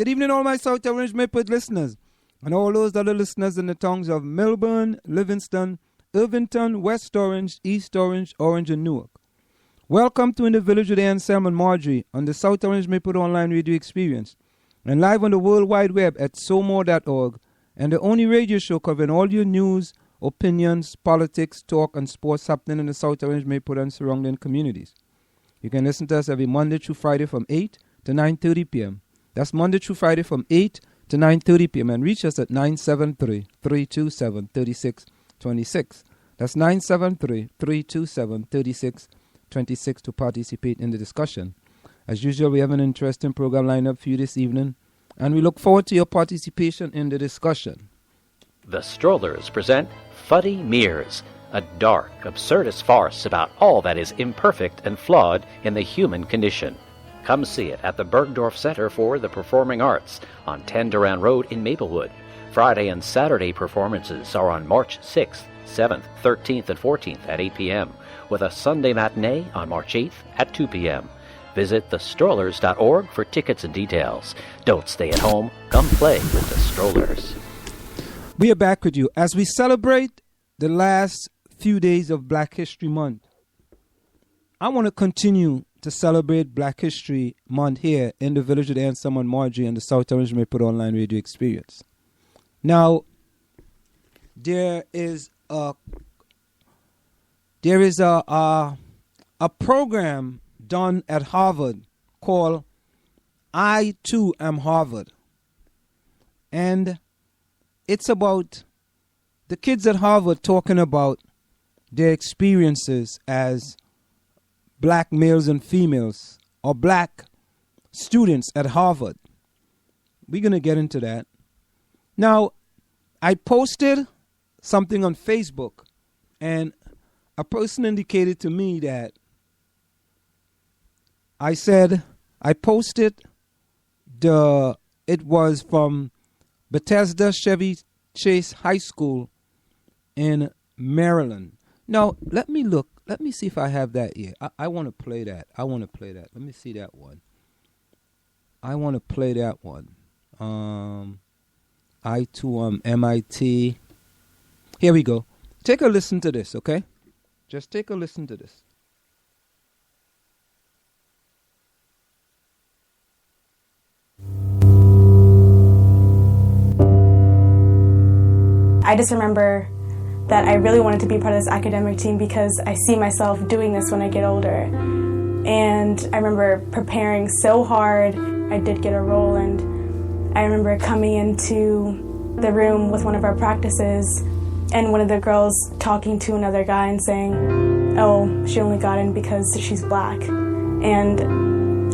Good evening, all my South Orange Mayport listeners, and all those other listeners in the towns of Melbourne, Livingston, Irvington, West Orange, East Orange, Orange, and Newark. Welcome to In the Village with Ansem and Marjorie on the South Orange Mayport Online Radio Experience, and live on the World Wide Web at somore.org, and the only radio show covering all your news, opinions, politics, talk, and sports happening in the South Orange Mayport and surrounding communities. You can listen to us every Monday through Friday from 8 to 9:30 p.m. That's Monday through Friday from 8 to 9:30 p.m. and reach us at 973-327-3626. That's 973-327-3626 to participate in the discussion. As usual, we have an interesting program lined up for you this evening, and we look forward to your participation in the discussion. The Strollers present Fuddy Mears, a dark, absurdist farce about all that is imperfect and flawed in the human condition. Come see it at the Bergdorf Center for the Performing Arts on 10 Durand Road in Maplewood. Friday and Saturday performances are on March 6th, 7th, 13th, and 14th at 8 p.m., with a Sunday matinee on March 8th at 2 p.m. Visit thestrollers.org for tickets and details. Don't stay at home. Come play with the Strollers. We are back with you as we celebrate the last few days of Black History Month. I want to continue to celebrate Black History Month here in the Village with Ansem and Marjorie and the South Orange Mayport Online Radio Experience. Now, there is a program done at Harvard called I Too Am Harvard. And it's about the kids at Harvard talking about their experiences as black males and females or black students at Harvard. We're going to get into that. Now, I posted something on Facebook, and a person indicated to me that I posted it was from Bethesda Chevy Chase High School in Maryland. Now, let me look. Let me see if I have that here. I want to play that. Let me see that one. I want to play that one. I too am MIT. Here we go. Take a listen to this, okay? Just take a listen to this. I just remember that I really wanted to be part of this academic team because I see myself doing this when I get older. And I remember preparing so hard. I did get a role, and I remember coming into the room with one of our practices and one of the girls talking to another guy and saying, oh, she only got in because she's black. And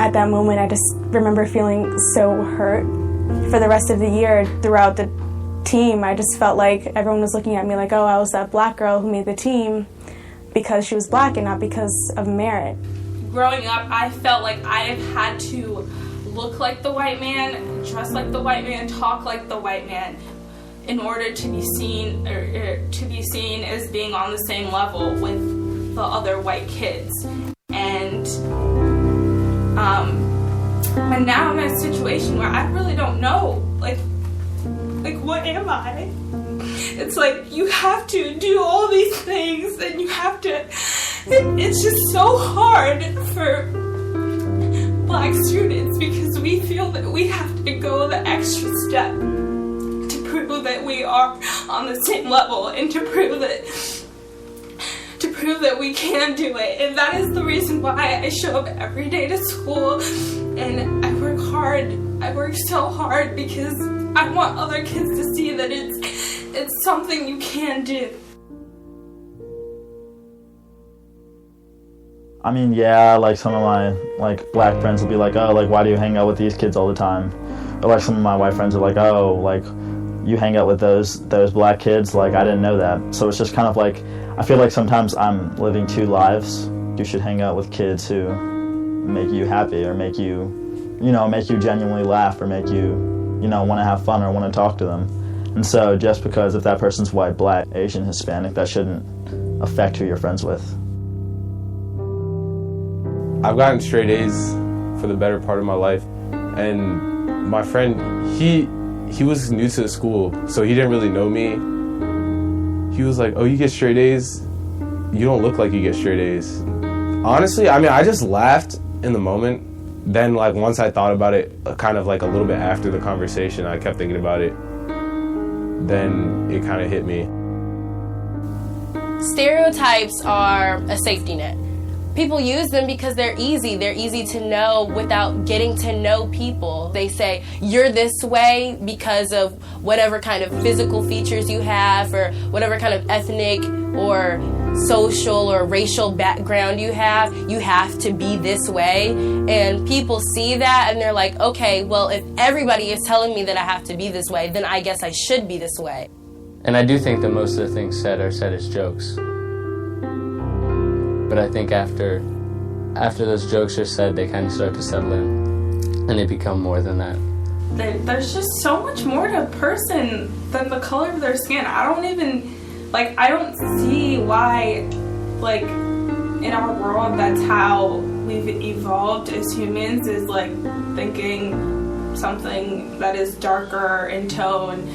at that moment, I just remember feeling so hurt. For the rest of the year, throughout the team, I just felt like everyone was looking at me like, oh, I was that black girl who made the team because she was black and not because of merit. Growing up, I felt like I had to look like the white man, dress like the white man, talk like the white man in order to be seen as being on the same level with the other white kids. And now I'm in a situation where I really don't know, like what am I? It's like you have to do all these things and you have to, it's just so hard for black students because we feel that we have to go the extra step to prove that we are on the same level and to prove that we can do it. And that is the reason why I show up every day to school and I work hard. I work so hard because I want other kids to see that it's something you can do. I mean, yeah, like some of my black friends will be like, oh, like why do you hang out with these kids all the time? Or like some of my white friends are like, oh, like you hang out with those black kids, like I didn't know that. So it's just kind of like, I feel like sometimes I'm living two lives. You should hang out with kids who make you happy or make you genuinely laugh or make you, want to have fun or want to talk to them. And so just because if that person's white, black, Asian, Hispanic, that shouldn't affect who you're friends with. I've gotten straight A's for the better part of my life, and My friend, he was new to the school, so he didn't really know me. He was like, oh, you get straight A's? You don't look like you get straight A's. Honestly, I mean, I just laughed in the moment. Then, like, once I thought about it, kind of like a little bit after the conversation, I kept thinking about it. Then it kind of hit me. Stereotypes are a safety net. People use them because they're easy. They're easy to know without getting to know people. They say, you're this way because of whatever kind of physical features you have or whatever kind of ethnic or social or racial background you have to be this way. And people see that and they're like, okay, well, if everybody is telling me that I have to be this way, then I guess I should be this way. And I do think that most of the things said are said as jokes. But I think after those jokes are said, they kind of start to settle in, and they become more than that. There's just so much more to a person than the color of their skin. I don't see why, like, in our world, that's how we've evolved as humans, is like thinking something that is darker in tone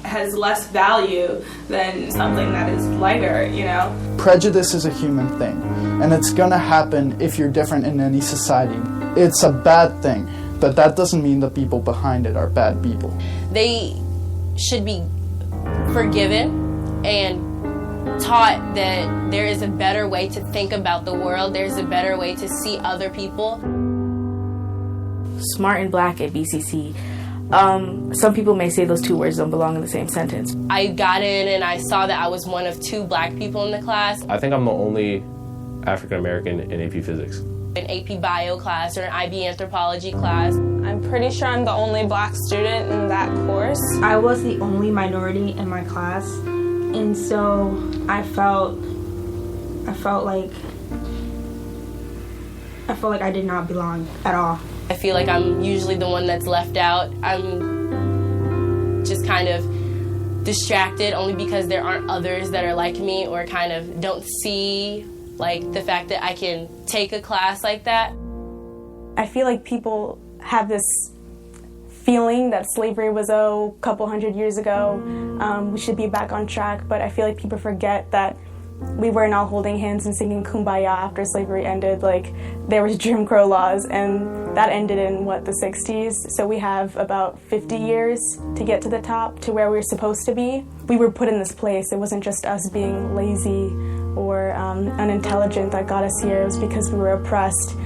has less value than something that is lighter, you know? Prejudice is a human thing, and it's gonna happen if you're different in any society. It's a bad thing, but that doesn't mean the people behind it are bad people. They should be forgiven and taught that there is a better way to think about the world, there's a better way to see other people. Smart and black at BCC. Some people may say those two words don't belong in the same sentence. I got in and I saw that I was one of 2 black people in the class. I think I'm the only African American in AP Physics. An AP Bio class or an IB Anthropology class. I'm pretty sure I'm the only black student in that course. I was the only minority in my class, and so I felt like I did not belong at all. I feel like I'm usually the one that's left out. I'm just kind of distracted only because there aren't others that are like me or kind of don't see like the fact that I can take a class like that. I feel like people have this feeling that slavery was a couple hundred years ago. We should be back on track, but I feel like people forget that we weren't all holding hands and singing Kumbaya after slavery ended. Like, there was Jim Crow laws, and that ended in, the 60s? So we have about 50 years to get to the top, to where we were supposed to be. We were put in this place. It wasn't just us being lazy or unintelligent that got us here. It was because we were oppressed.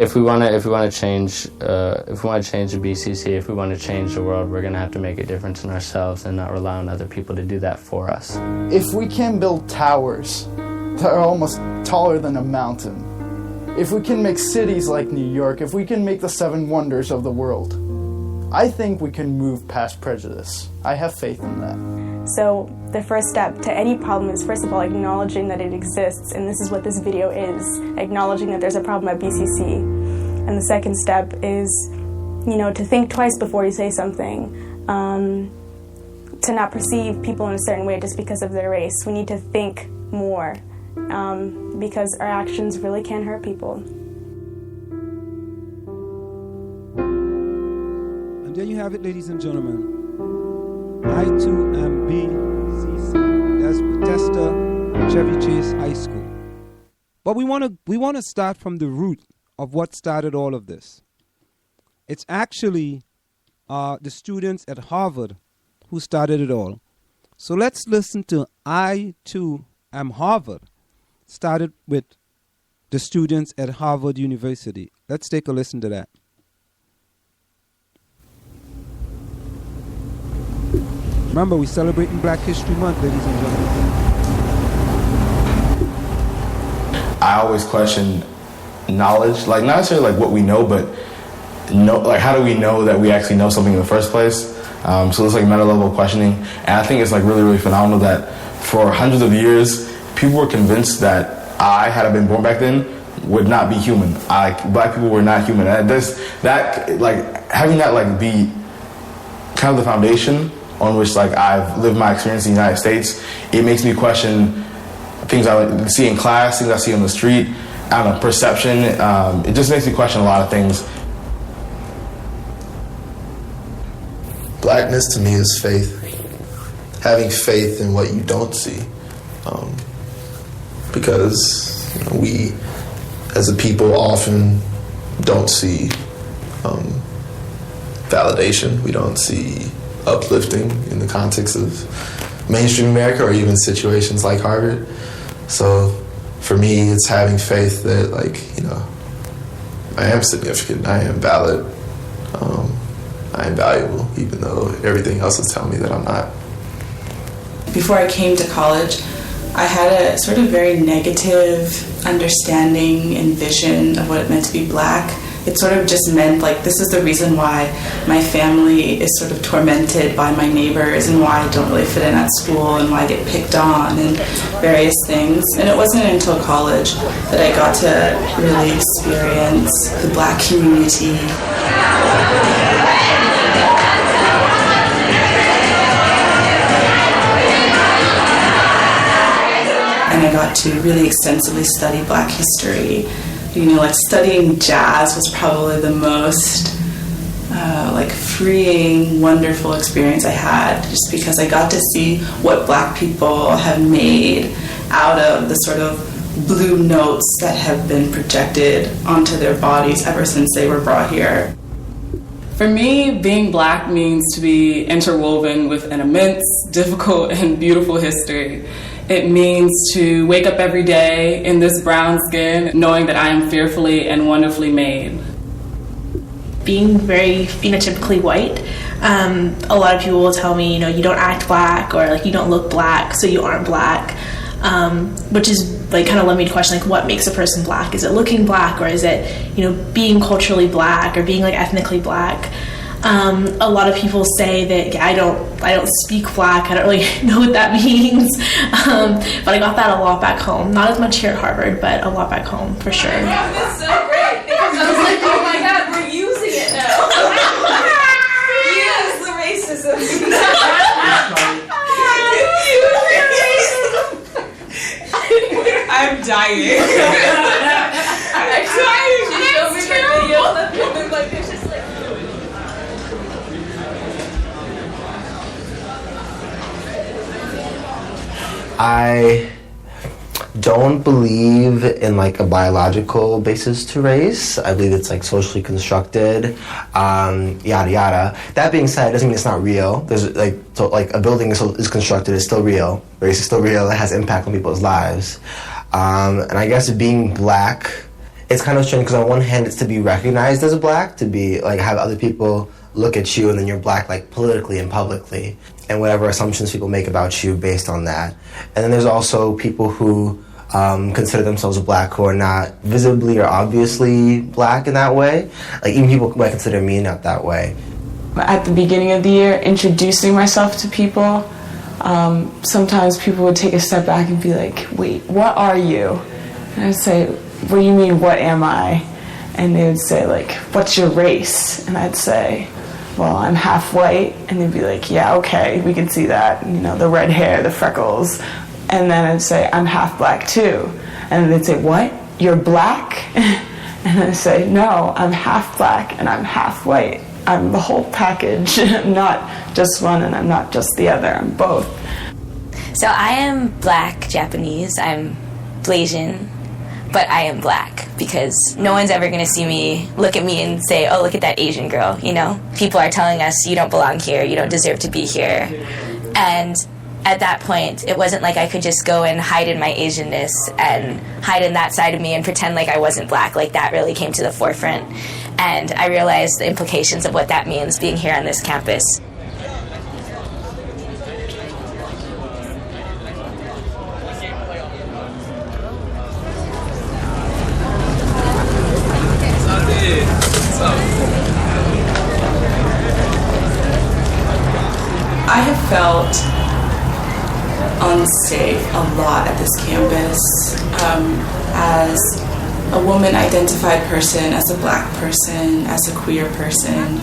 If we want to change the BCC, if we want to change the world, we're going to have to make a difference in ourselves and not rely on other people to do that for us. If we can build towers that are almost taller than a mountain, if we can make cities like New York, if we can make the 7 wonders of the world, I think we can move past prejudice. I have faith in that. So the first step to any problem is, first of all, acknowledging that it exists, and this is what this video is, acknowledging that there's a problem at BCC. And the second step is, to think twice before you say something, to not perceive people in a certain way just because of their race. We need to think more, because our actions really can hurt people. And there you have it, ladies and gentlemen. I too am BCC. That's Bethesda Chevy Chase High School. But we want to start from the root of what started all of this. It's actually the students at Harvard who started it all. So let's listen to I Too Am Harvard. Started with the students at Harvard University. Let's take a listen to that. Remember, we're celebrating Black History Month, ladies and gentlemen. I always question knowledge, like not necessarily like what we know, but how do we know that we actually know something in the first place? So it's like meta level questioning, and I think it's like really, really phenomenal that for hundreds of years, people were convinced that I, had I been born back then, would not be human. Black people were not human. And having that be kind of the foundation on which I've lived my experience in the United States, it makes me question things I see in class, things I see on the street, I don't know, perception. It just makes me question a lot of things. Blackness to me is faith. Having faith in what you don't see. Because we, as a people, often don't see validation. We don't see uplifting in the context of mainstream America or even situations like Harvard. So for me, it's having faith that, like, I am significant, I am valid, I am valuable, even though everything else is telling me that I'm not. Before I came to college, I had a sort of very negative understanding and vision of what it meant to be Black. It sort of just meant, like, this is the reason why my family is sort of tormented by my neighbors and why I don't really fit in at school and why I get picked on and various things. And it wasn't until college that I got to really experience the Black community. And I got to really extensively study Black history. Like, studying jazz was probably the most freeing, wonderful experience I had, just because I got to see what Black people have made out of the sort of blue notes that have been projected onto their bodies ever since they were brought here. For me, being Black means to be interwoven with an immense, difficult, and beautiful history. It means to wake up every day in this brown skin, knowing that I am fearfully and wonderfully made. Being very phenotypically white, a lot of people will tell me, you don't act Black, or you don't look Black, so you aren't Black, which is kind of led me to question what makes a person Black. Is it looking Black, or is it being culturally Black, or being ethnically Black? A lot of people say that I don't speak Black. I don't really know what that means, but I got that a lot back home. Not as much here at Harvard, but a lot back home for sure. That's so great, because I was like, oh my God, we're using it now. Use the racism. I'm dying. I'm dying. She showed me the video that people like it's just like. I don't believe in a biological basis to race. I believe it's socially constructed, yada yada. That being said, it doesn't mean it's not real. There's a building is constructed, it's still real. Race is still real. It has impact on people's lives. And I guess being Black, it's kind of strange because on one hand it's to be recognized as a Black, to be have other people look at you and then you're Black politically and publicly, and whatever assumptions people make about you based on that. And then there's also people who consider themselves Black who are not visibly or obviously Black in that way. Even people might consider me not that way. At the beginning of the year, introducing myself to people, sometimes people would take a step back and be like, wait, what are you? And I'd say, what do you mean, what am I? And they would say, what's your race? And I'd say, well, I'm half white. And they'd be like, yeah, okay, we can see that. The red hair, the freckles. And then I'd say, I'm half Black too. And they'd say, what? You're Black? And I'd say, no, I'm half Black and I'm half white. I'm the whole package. I'm not just one and I'm not just the other. I'm both. So I am Black Japanese. I'm Blasian, but I am Black because no one's ever going to see me, look at me and say, oh, look at that Asian girl, People are telling us, you don't belong here, you don't deserve to be here. And at that point, it wasn't like I could just go and hide in my Asianness and hide in that side of me and pretend like I wasn't Black. That really came to the forefront. And I realized the implications of what that means being here on this campus. I have felt unsafe a lot at this campus as a woman identified person, as a Black person, as a queer person.